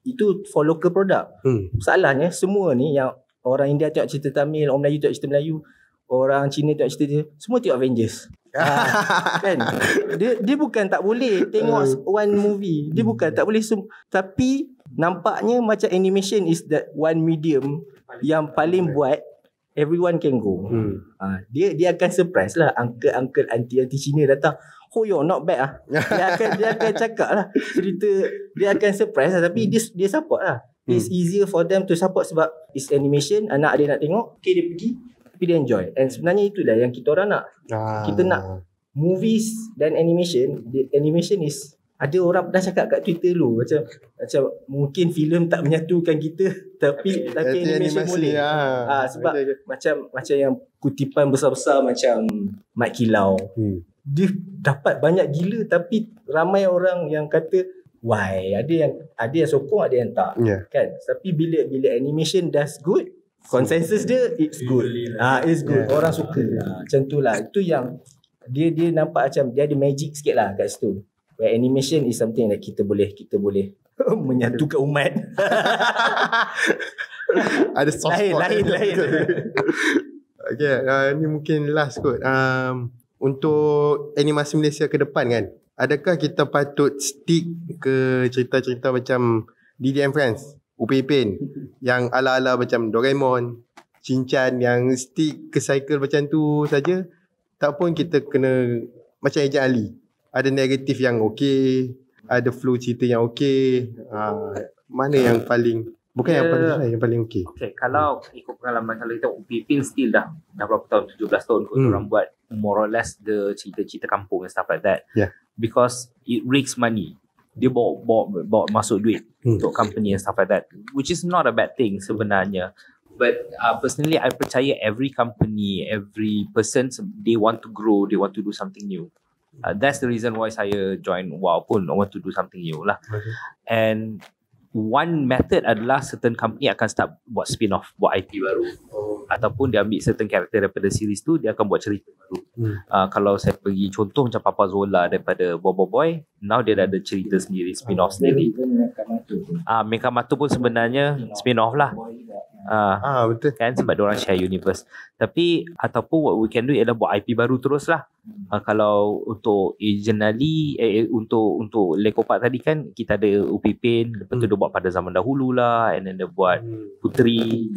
B: itu for local product. Masalahnya semua ni, yang orang India tengok cerita Tamil, orang Melayu tengok cerita Melayu, orang Cina tengok cerita dia, semua tengok Avengers. Kan? Dia bukan tak boleh tengok one movie. Dia bukan tak boleh tapi nampaknya macam animation is that one medium yang paling buat everyone can go. Dia akan surprise lah uncle auntie Cina datang. Oh yo, not bad ah. Dia akan cakap lah cerita, dia akan surprise lah, tapi dia support lah. It's easier for them to support sebab it's animation, anak dia nak tengok, okay dia pergi, tapi dia enjoy. And sebenarnya itulah yang kita orang nak. Kita nak movies dan animation. Animation is, ada orang pernah cakap kat Twitter dulu macam mungkin filem tak menyatukan kita, tapi animation boleh. Sebab macam yang kutipan besar-besar macam Mat Kilau. Dia dapat banyak gila, tapi ramai orang yang kata why, ada yang sokong, ada yang tak, kan. Tapi bila animation does good, consensus dia it's good. It's good. Orang suka. Macam tu lah. Itu yang dia nampak macam dia ada magic sikit lah kat situ. Where animation is something that kita boleh menyatukan umat.
A: Ada soft spot
B: lain.
A: Okay, ni mungkin last kot. Untuk animasi Malaysia ke depan kan, adakah kita patut stick ke cerita-cerita macam Didi and Friends, Upin Ipin, yang ala-ala macam Doraemon, Shinchan, yang stick ke cycle macam tu saja? Tak pun kita kena macam Ejen Ali, ada negatif yang okey, ada flow cerita yang okey. Mana yang paling, bukan yang paling susah, yang paling okey?
C: Okay, kalau ikut pengalaman, kalau kita Upin Ipin still dah berapa tahun, 17 tahun kot orang buat more or less the cerita-cerita kampung and stuff like that. Because it rakes money. Dia bawa masuk duit untuk company and stuff like that, which is not a bad thing sebenarnya. But personally, I percaya every company, every person, they want to grow, they want to do something new. That's the reason why saya join WOW pun, I want to do something new lah. And one method adalah certain company akan start buat spin-off, buat IP baru. Ataupun dia ambil certain karakter daripada series tu, dia akan buat cerita baru. Kalau saya pergi contoh macam Papa Zola daripada Bobo Boy, now dia dah ada cerita sendiri, spin-off sendiri. Mekamatu pun sebenarnya spin-off lah.
A: Betul
C: kan, sebab diorang share universe. Tapi ataupun what we can do ialah buat IP baru terus lah. Kalau untuk Ejen Ali, untuk Lekopak tadi kan, kita ada Upin Ipin, lepas tu dia buat pada zaman dahulu lah, and then dia buat Puteri.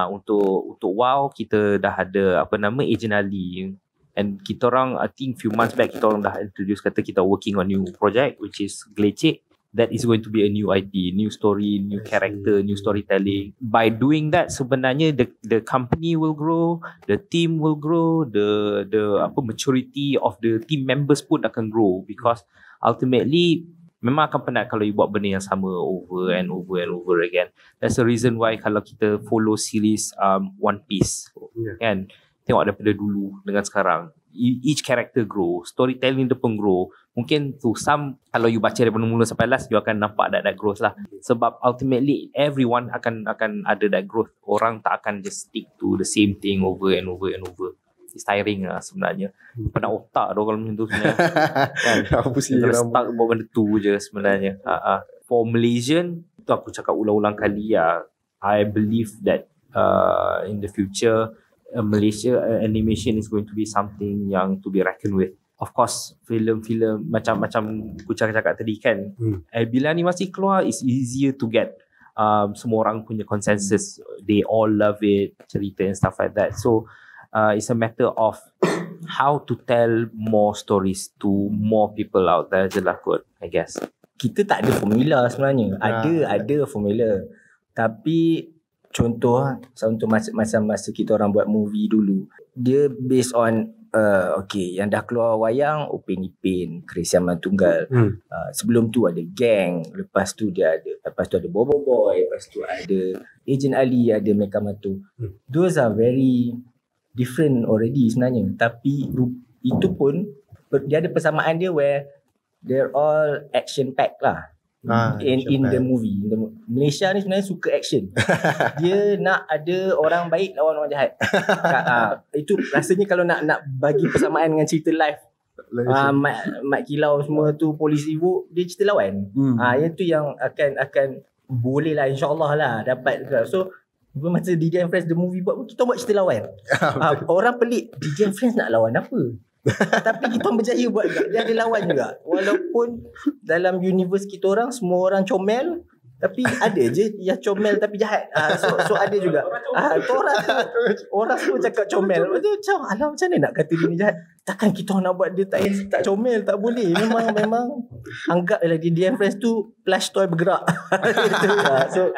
C: Untuk WOW kita dah ada Ejen Ali, and kita orang, I think few months back kita orang dah introduce, kata kita working on new project which is Glecek. That is going to be a new IP, new story, new character, new storytelling. By doing that, sebenarnya the company will grow, the team will grow, the maturity of the team members pun akan grow, because ultimately memang akan penat kalau you buat benda yang sama over and over and over again. That's the reason why kalau kita follow series One Piece, kan, tengok daripada dulu dengan sekarang, each character grow, storytelling dia pun grow. Mungkin to some, kalau you baca daripada mula sampai last, you akan nampak that growth lah. Sebab ultimately everyone akan ada that growth. Orang tak akan just stick to the same thing over and over and over. It's tiring lah sebenarnya. Penat otak dah kalau macam tu sebenarnya. Kan? Kalau stuck buat benda tu je sebenarnya. For Malaysian, tu aku cakap ulang-ulang kali lah, I believe that in the future, Malaysia animation is going to be something yang to be reckoned with. Of course, filem-filem macam aku cakap tadi kan, bila animasi keluar, it's easier to get semua orang punya consensus. They all love it, cerita and stuff like that. So it's a matter of how to tell more stories to more people out there je lah kot, I guess.
B: Kita tak ada formula sebenarnya. Ada formula. Tapi contoh macam masa kita orang buat movie dulu, dia based on yang dah keluar wayang Upin Ipin, Chris Yaman Tunggal. Sebelum tu ada Gang, lepas tu ada Bobo Boy, lepas tu ada Ejen Ali, ada Mekamatu. Those are very different already sebenarnya, tapi itu pun dia ada persamaan dia where they're all action packed lah. In the movie. Malaysia ni sebenarnya suka action. Dia nak ada orang baik lawan orang jahat. Itu rasanya kalau nak bagi persamaan dengan cerita live, Mat Kilau semua tu polis ibu, dia cerita lawan. Itu yang akan boleh lah, insyaAllah lah dapat. So masa DJ and Friends the movie buat, kita buat cerita lawan. Orang pelik, DJ and Friends nak lawan apa? Tapi kita berjaya buat juga. Dia ada lawan juga. Walaupun dalam universe kita orang semua orang comel, Tapi ada je yang comel tapi jahat. So ada juga. Orang semua cakap comel. Macam alah macam mana nak kata dia ni jahat? Takkan kita nak buat dia tak comel, tak boleh. Memang anggaplah dia friends tu plush toy bergerak. So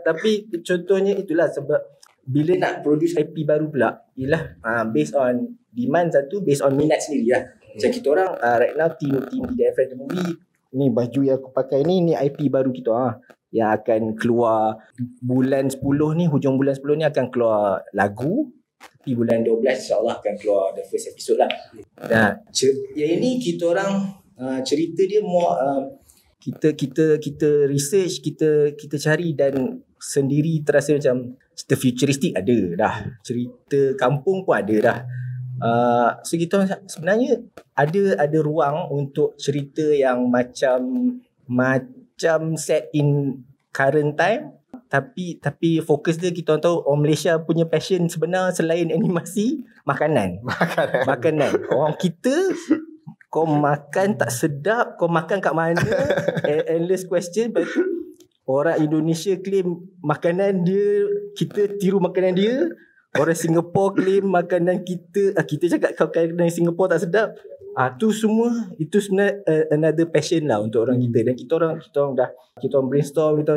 B: tapi contohnya itulah sebab bila nak produce IP baru pula ialah based on demand satu, based on minat sendiri lah. Macam kita orang right now team DDM Friends The Movie, ni baju yang aku pakai ni IP baru kita yang akan keluar bulan 10 ni, hujung bulan 10 ni akan keluar lagu. Tapi bulan 12 insyaAllah akan keluar the first episode lah. Yang ini kita orang cerita dia more kita research, kita cari dan sendiri terasa macam cerita futuristik ada dah, cerita kampung pun ada dah. So kita sebenarnya ada ruang untuk cerita yang macam set in current time, tapi fokus dia kita tahu orang Malaysia punya passion sebenar selain animasi, makanan. Orang kita kau makan tak sedap, kau makan kat mana? Endless question. Lepas tu orang Indonesia claim makanan dia, kita tiru makanan dia. Orang Singapore claim makanan kita cakap makanan Singapore tak sedap. Tu semua itu sebenarnya another passion lah untuk orang kita. Dan kita orang brainstorm,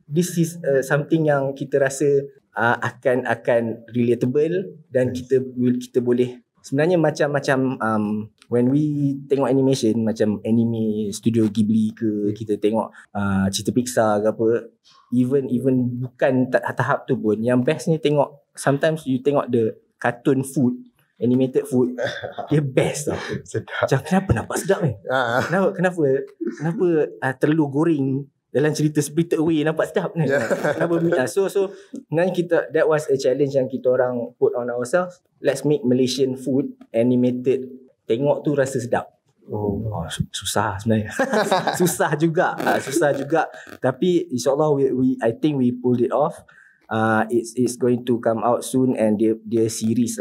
B: this is something yang kita rasa akan relatable dan kita boleh sebenarnya macam when we tengok animation macam anime studio Ghibli ke, kita tengok cerita Pixar ke apa, even bukan tahap tu pun, yang bestnya tengok sometimes you tengok the cartoon food, animated food, dia best tau.
A: Sedap.
B: Macam kenapa nampak sedap ni? Kenapa terlalu goreng dalam cerita Spirited Away nampak sedap ni? Kenapa? So sebenarnya that was a challenge yang kita orang put on ourselves. Let's make Malaysian food animated, tengok tu rasa sedap. Susah sebenarnya. susah juga. Tapi insyaAllah I think we pulled it off. It's going to come out soon and dia series.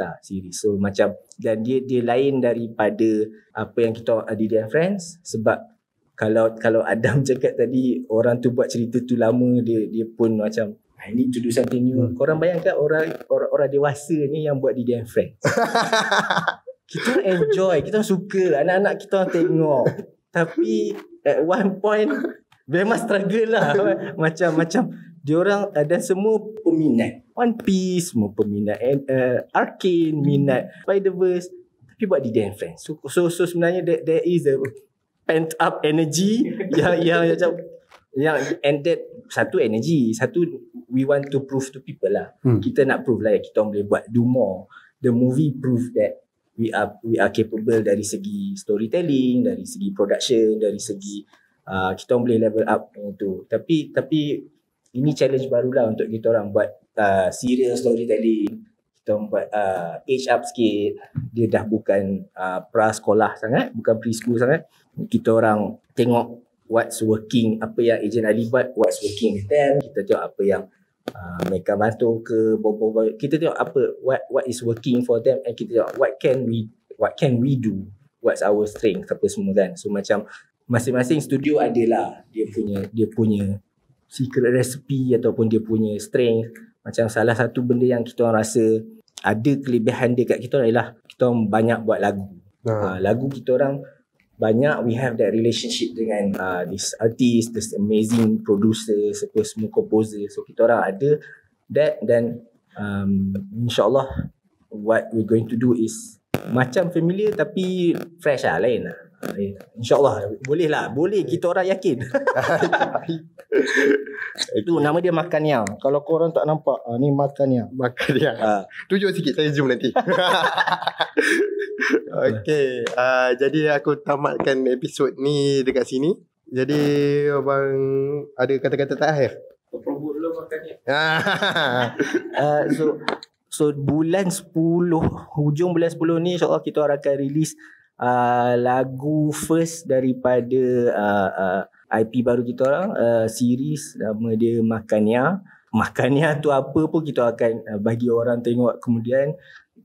B: So macam, dan dia lain daripada apa yang kita DDM Friends. Sebab kalau Adam cakap tadi orang tu buat cerita tu lama, dia pun macam I need to do something new. Korang bayangkan orang dewasa ni yang buat DDM Friends. Kita enjoy, kita suka, anak-anak kita tengok. Tapi at one point memang struggle lah. Macam diorang dan semua peminat One Piece, semua peminat Arcane, minat Spider-Verse, tapi buat DDM Friends. So sebenarnya there is a pent up energy yang and that satu energy, satu we want to prove to people lah. Kita nak prove lah kita boleh do more. The movie prove that we are capable dari segi storytelling, dari segi production, dari segi kita boleh level up itu. Tapi ini challenge barulah untuk kita orang buat serial storytelling. Kita buat age up sikit. Dia dah bukan pra-sekolah sangat, bukan preschool sangat. Kita orang tengok what's working, apa yang Ejen Ali buat, what's working with them. Kita tengok apa yang mereka bantu ke, kita tengok apa what is working for them, and kita tengok what can we do, what's our strength, apa semua kan. So macam masing-masing studio adalah dia punya secret recipe ataupun dia punya strength. Macam salah satu benda yang kita orang rasa ada kelebihan dia kat kita adalah kita orang banyak buat lagu. Lagu kita orang banyak, we have that relationship dengan this artist, this amazing producer, semua composer. So kita orang ada that, dan insyaAllah what we're going to do is macam familiar tapi fresh lah, lain lah. InsyaAllah boleh kita orang yakin. Itu nama dia Makannya. Kalau korang tak nampak, ni Makannya.
A: Tunjuk sikit, saya zoom nanti. Okay, jadi aku tamatkan episod ni dekat sini. Jadi abang ada kata-kata terakhir?
C: Promote dulu Makannya.
B: So bulan 10, hujung bulan 10 ni insyaAllah kita akan release lagu first daripada IP baru kita orang, series nama dia Makannya. Makannya tu apa pun kita akan bagi orang tengok kemudian.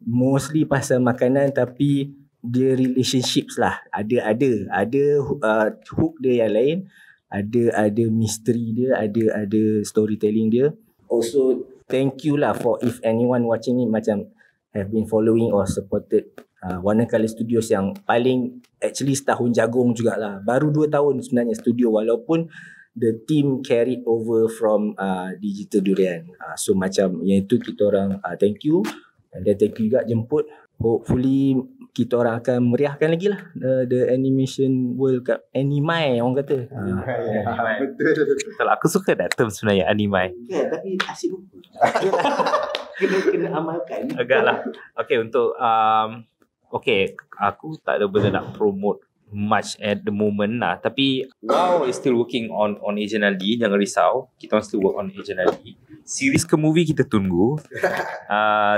B: Mostly pasal makanan, tapi dia relationships lah. Ada hook dia yang lain. ada misteri dia, ada storytelling dia. Also thank you lah for if anyone watching ni macam have been following or supported Warna Colour Studios yang paling actually setahun jagung jugalah. Baru 2 tahun sebenarnya studio, walaupun the team carried over from Digital Durian. So macam yang itu kita orang thank you. And then thank you juga jemput. Hopefully kita orang akan meriahkan lagi lah the Animation World Cup. Animai orang kata.
C: Betul. Aku suka that term sebenarnya, animai.
B: Ya, tapi asyik lupa. kena amalkan.
C: Agak lah. Okay, untuk okay, aku tak ada benda nak promote much at the moment lah. Tapi Wow is still working on Agent Ali. Jangan risau, kita still work on Agent Ali. Series ke movie kita tunggu.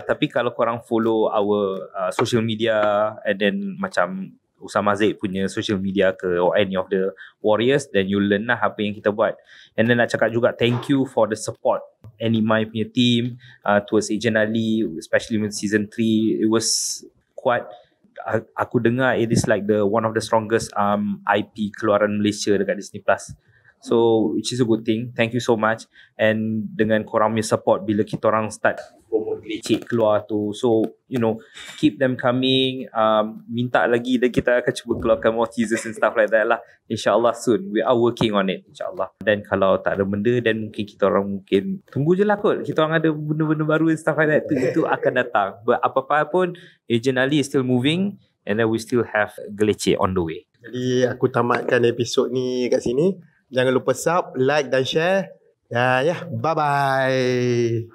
C: Tapi kalau korang follow our social media, and then macam Usama Zaid punya social media ke, or any of the Warriors, then you learn lah apa yang kita buat. And then nak cakap juga thank you for the support Animai punya team towards Agent Ali, especially with season 3. It was quite, aku dengar it is like the one of the strongest IP keluaran Malaysia dekat Disney Plus. So which is a good thing. Thank you so much. And dengan korang punya support bila kita orang start promote Leceh keluar tu, so you know, keep them coming. Minta lagi dan kita akan cuba keluarkan more teasers and stuff like that lah. InsyaAllah soon. We are working on it, InsyaAllah. Dan kalau tak ada benda, dan mungkin kita orang mungkin tunggu je lah kot. Kita orang ada benda-benda baru and stuff like that. Itu akan datang. But apa-apa pun, Agent Ali is still moving, and then we still have Leceh on the way.
A: Jadi aku tamatkan episod ni kat sini. Jangan lupa sub, like dan share. Ya, bye-bye.